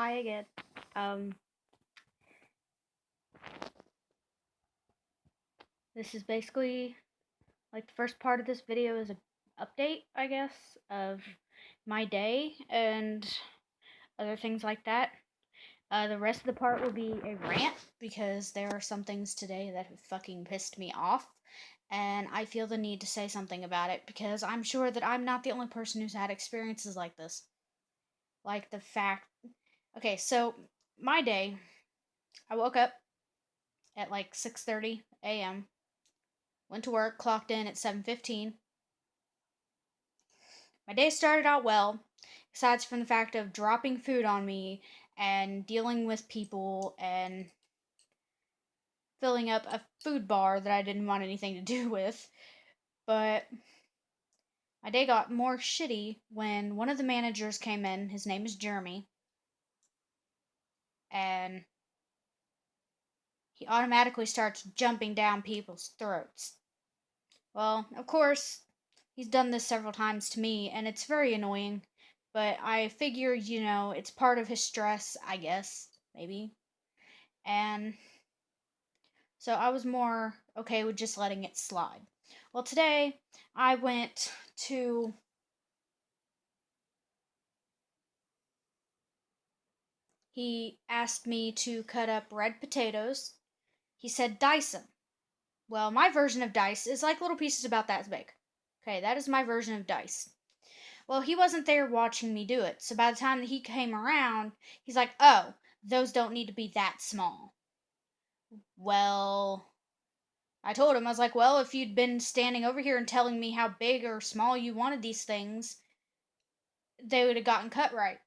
hi again. Um, this is basically like the first part of this video is an update, I guess, of my day and other things like that. The rest of the part will be a rant because there are some things today that have fucking pissed me off, and I feel the need to say something about it because I'm sure that I'm not the only person who's had experiences like this. Like the fact. Okay, so my day, I woke up at like 6:30 a.m. Went to work, clocked in at 7:15. My day started out well, besides from the fact of dropping food on me and dealing with people and filling up a food bar that I didn't want anything to do with. But my day got more shitty when one of the managers came in. His name is Jeremy. And he automatically starts jumping down people's throats. Well, of course, he's done this several times to me, and it's very annoying. But I figure, it's part of his stress, I guess, maybe. And so I was more okay with just letting it slide. Well, today I went to. He asked me to cut up red potatoes. He said dice them. Well, my version of dice is like little pieces about that big. Okay, that is my version of dice. Well, he wasn't there watching me do it. So by the time that he came around, he's like, "Oh, those don't need to be that small." Well, I told him, I was like, "Well, if you'd been standing over here and telling me how big or small you wanted these things, they would have gotten cut right."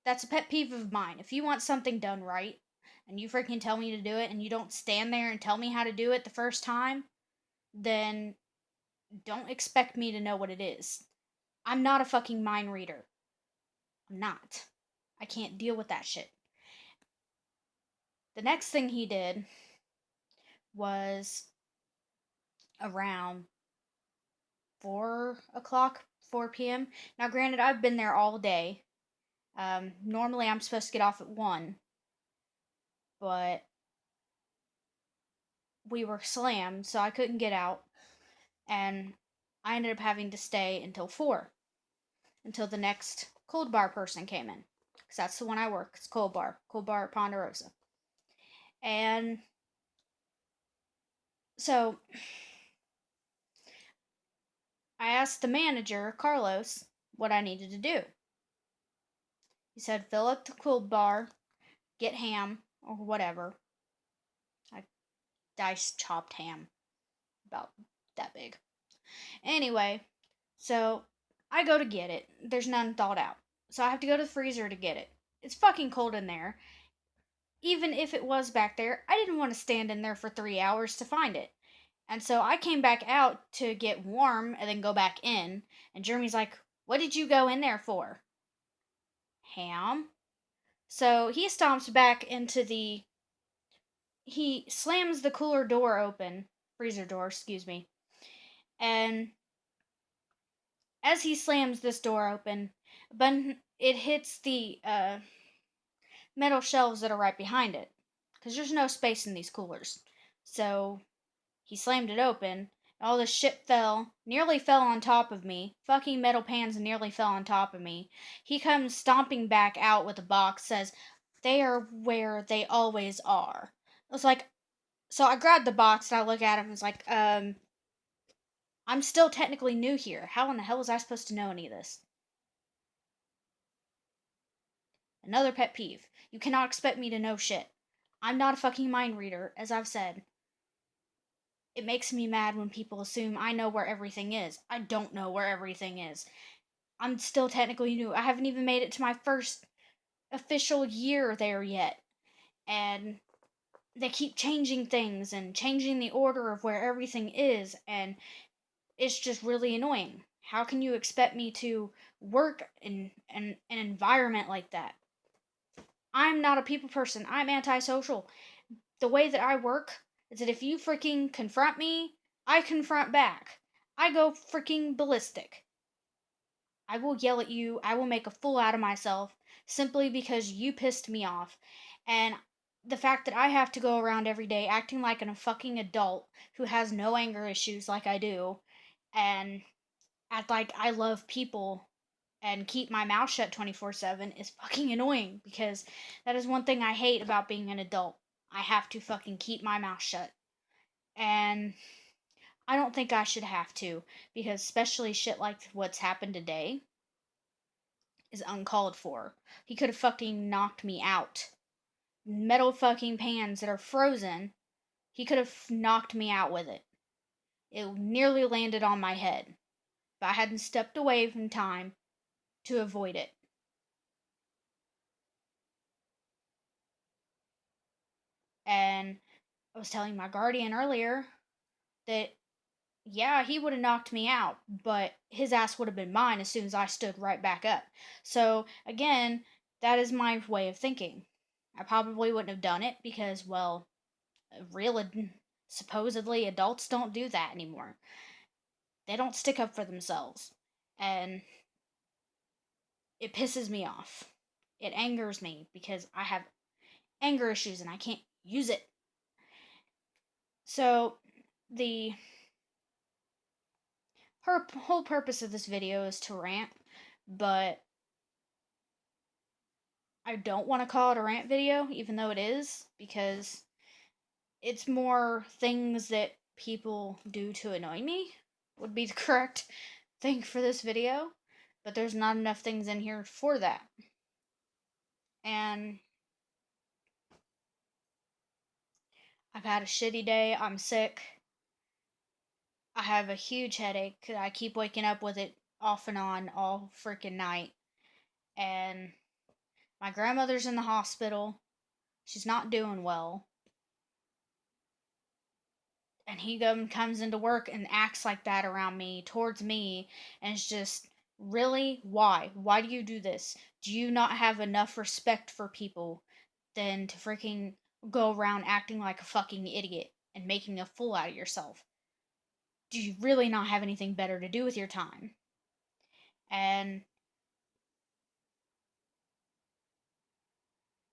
That's a pet peeve of mine. If you want something done right, and you freaking tell me to do it, and you don't stand there and tell me how to do it the first time, then don't expect me to know what it is. I'm not a fucking mind reader. I'm not. I can't deal with that shit. The next thing he did was around 4 o'clock, 4 p.m. Now, granted, I've been there all day. Normally, I'm supposed to get off at 1, but we were slammed, so I couldn't get out. And I ended up having to stay until 4, until the next cold bar person came in. Because that's the one I work. It's cold bar at Ponderosa. And so I asked the manager, Carlos, what I needed to do. He said, fill up the cold bar, get ham, or whatever. I diced chopped ham, about that big. Anyway, so I go to get it. There's none thawed out. So I have to go to the freezer to get it. It's fucking cold in there. Even if it was back there, I didn't want to stand in there for 3 hours to find it. And so I came back out to get warm and then go back in. And Jeremy's like, what did you go in there for? Ham. So he stomps back into the. He slams the cooler door open. Freezer door, excuse me. And as he slams this door open, but it hits the metal shelves that are right behind it. Because there's no space in these coolers. So he slammed it open. All the shit nearly fell on top of me. Fucking metal pans nearly fell on top of me. He comes stomping back out with a box, says, they are where they always are. I was like, so I grabbed the box and I look at him and was like, I'm still technically new here. How in the hell was I supposed to know any of this? Another pet peeve. You cannot expect me to know shit. I'm not a fucking mind reader, as I've said. It makes me mad when people assume I know where everything is. I don't know where everything is. I'm still technically new. I haven't even made it to my first official year there yet. And they keep changing things and changing the order of where everything is, and it's just really annoying. How can you expect me to work in an environment like that? I'm not a people person. I'm antisocial. The way that I work is that if you freaking confront me, I confront back. I go freaking ballistic. I will yell at you. I will make a fool out of myself simply because you pissed me off. And the fact that I have to go around every day acting like a fucking adult who has no anger issues like I do, and act like I love people and keep my mouth shut 24/7 is fucking annoying, because that is one thing I hate about being an adult. I have to fucking keep my mouth shut. And I don't think I should have to, because especially shit like what's happened today is uncalled for. He could have fucking knocked me out. Metal fucking pans that are frozen, he could have knocked me out with it. It nearly landed on my head if I hadn't stepped away from time to avoid it. And I was telling my guardian earlier that, yeah, he would have knocked me out, but his ass would have been mine as soon as I stood right back up. So, again, that is my way of thinking. I probably wouldn't have done it because, well, real supposedly adults don't do that anymore. They don't stick up for themselves. And it pisses me off. It angers me because I have anger issues and I can't use it. So, the whole purpose of this video is to rant, but I don't want to call it a rant video, even though it is, because it's more things that people do to annoy me, would be the correct thing for this video, but there's not enough things in here for that. And I've had a shitty day, I'm sick, I have a huge headache, I keep waking up with it off and on all freaking night, and my grandmother's in the hospital, she's not doing well. And he comes into work and acts like that around me, towards me, and it's just, really, why do you do this? Do you not have enough respect for people than to freaking go around acting like a fucking idiot and making a fool out of yourself? Do you really not have anything better to do with your time? And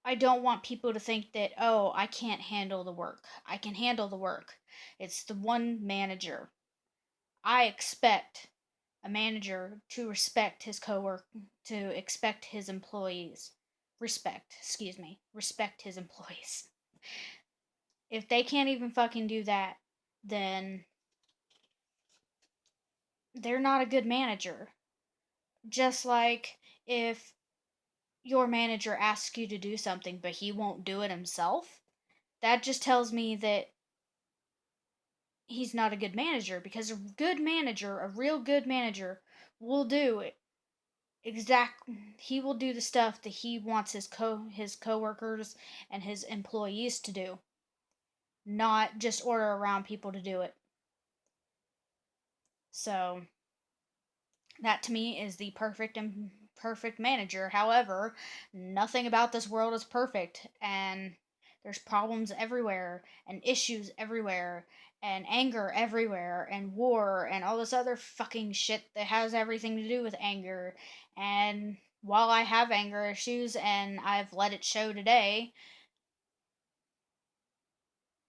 I don't want people to think that, oh, I can't handle the work. I can handle the work. It's the one manager. I expect a manager to respect his coworker, to expect his employees. Respect his employees. If they can't even fucking do that, then they're not a good manager. Just like if your manager asks you to do something but he won't do it himself, that just tells me that he's not a good manager, because a good manager, a real good manager, will do it he will do the stuff that he wants his coworkers and his employees to do, not just order around people to do it. So that to me is the perfect manager. However, nothing about this world is perfect, and there's problems everywhere, and issues everywhere, and anger everywhere, and war, and all this other fucking shit that has everything to do with anger. And while I have anger issues and I've let it show today,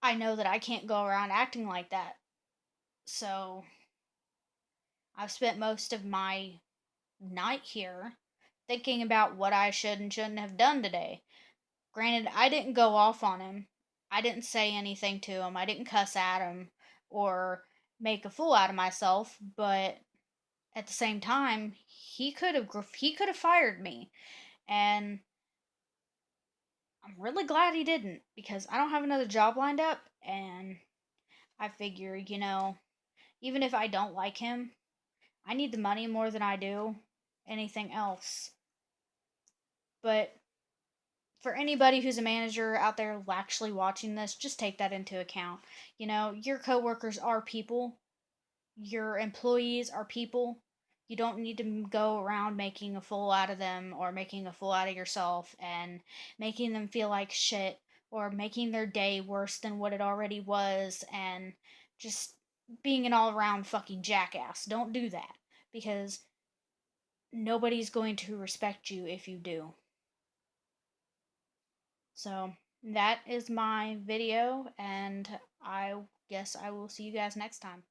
I know that I can't go around acting like that. So I've spent most of my night here thinking about what I should and shouldn't have done today. Granted, I didn't go off on him. I didn't say anything to him. I didn't cuss at him or make a fool out of myself, but at the same time, he could have fired me, and I'm really glad he didn't, because I don't have another job lined up, and I figure, even if I don't like him, I need the money more than I do anything else. But for anybody who's a manager out there actually watching this, just take that into account. Your coworkers are people, your employees are people. You don't need to go around making a fool out of them or making a fool out of yourself and making them feel like shit or making their day worse than what it already was and just being an all around fucking jackass. Don't do that, because nobody's going to respect you if you do. So that is my video, and I guess I will see you guys next time.